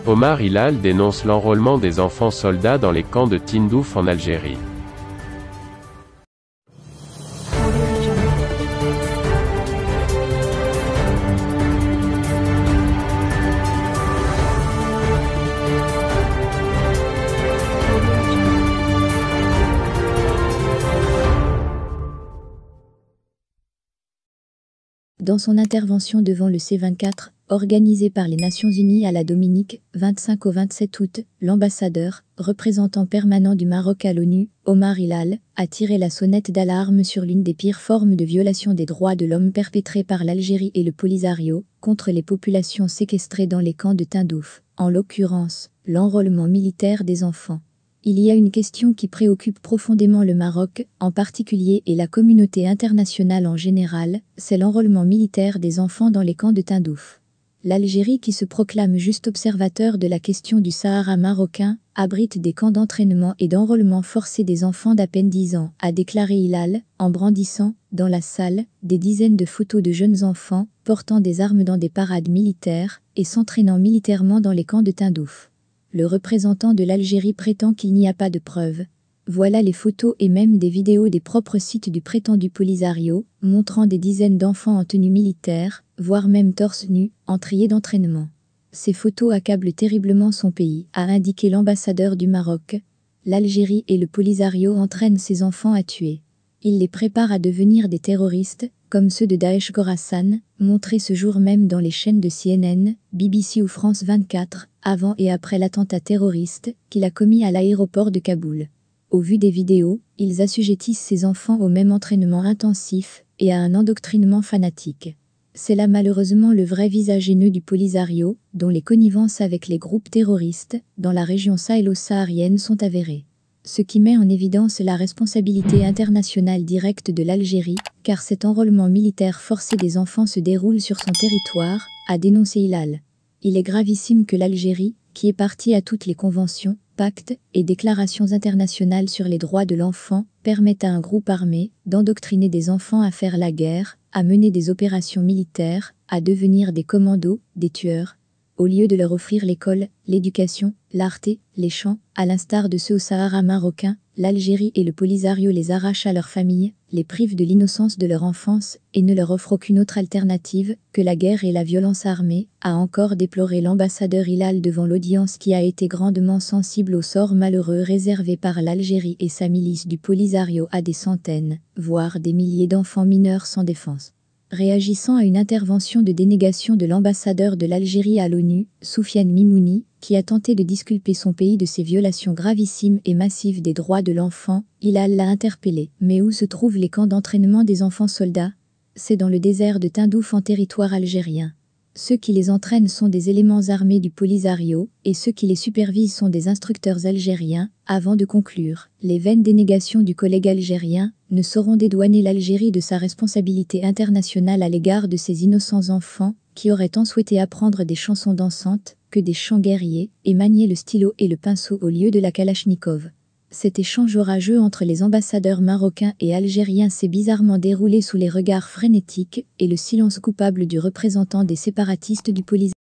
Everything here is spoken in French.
Omar Hilal dénonce l'enrôlement des enfants soldats dans les camps de Tindouf en Algérie. Dans son intervention devant le C24, organisée par les Nations Unies à la Dominique, 25 au 27 août, l'ambassadeur, représentant permanent du Maroc à l'ONU, Omar Hilal, a tiré la sonnette d'alarme sur l'une des pires formes de violation des droits de l'homme perpétrées par l'Algérie et le Polisario contre les populations séquestrées dans les camps de Tindouf, en l'occurrence, l'enrôlement militaire des enfants. Il y a une question qui préoccupe profondément le Maroc, en particulier, et la communauté internationale en général, c'est l'enrôlement militaire des enfants dans les camps de Tindouf. L'Algérie, qui se proclame juste observateur de la question du Sahara marocain, abrite des camps d'entraînement et d'enrôlement forcé des enfants d'à peine 10 ans, a déclaré Hilal, en brandissant, dans la salle, des dizaines de photos de jeunes enfants, portant des armes dans des parades militaires, et s'entraînant militairement dans les camps de Tindouf. Le représentant de l'Algérie prétend qu'il n'y a pas de preuves. Voilà les photos et même des vidéos des propres sites du prétendu Polisario, montrant des dizaines d'enfants en tenue militaire, voire même torse nu, en triée d'entraînement. Ces photos accablent terriblement son pays, a indiqué l'ambassadeur du Maroc. L'Algérie et le Polisario entraînent ces enfants à tuer. Ils les préparent à devenir des terroristes, comme ceux de Daesh Khorasan, montrés ce jour même dans les chaînes de CNN, BBC ou France 24, avant et après l'attentat terroriste qu'il a commis à l'aéroport de Kaboul. Au vu des vidéos, ils assujettissent ces enfants au même entraînement intensif et à un endoctrinement fanatique. C'est là malheureusement le vrai visage haineux du Polisario, dont les connivences avec les groupes terroristes dans la région sahélo-saharienne sont avérées. Ce qui met en évidence la responsabilité internationale directe de l'Algérie, car cet enrôlement militaire forcé des enfants se déroule sur son territoire, a dénoncé Hilal. Il est gravissime que l'Algérie, qui est partie à toutes les conventions, pactes et déclarations internationales sur les droits de l'enfant, permette à un groupe armé d'endoctriner des enfants à faire la guerre, à mener des opérations militaires, à devenir des commandos, des tueurs, au lieu de leur offrir l'école, l'éducation, l'arté, les chants, à l'instar de ceux au Sahara marocain. L'Algérie et le Polisario les arrachent à leurs familles, les privent de l'innocence de leur enfance et ne leur offrent aucune autre alternative que la guerre et la violence armée, a encore déploré l'ambassadeur Hilal devant l'audience qui a été grandement sensible au sort malheureux réservé par l'Algérie et sa milice du Polisario à des centaines, voire des milliers d'enfants mineurs sans défense. Réagissant à une intervention de dénégation de l'ambassadeur de l'Algérie à l'ONU, Soufiane Mimouni, qui a tenté de disculper son pays de ces violations gravissimes et massives des droits de l'enfant, Hilal l'a interpellé. Mais où se trouvent les camps d'entraînement des enfants soldats? C'est dans le désert de Tindouf en territoire algérien. Ceux qui les entraînent sont des éléments armés du Polisario, et ceux qui les supervisent sont des instructeurs algériens. Avant de conclure, les vaines dénégations du collègue algérien ne sauront dédouaner l'Algérie de sa responsabilité internationale à l'égard de ces innocents enfants, qui auraient tant souhaité apprendre des chansons dansantes que des chants guerriers, et manier le stylo et le pinceau au lieu de la Kalachnikov. Cet échange orageux entre les ambassadeurs marocains et algériens s'est bizarrement déroulé sous les regards frénétiques et le silence coupable du représentant des séparatistes du Polisario.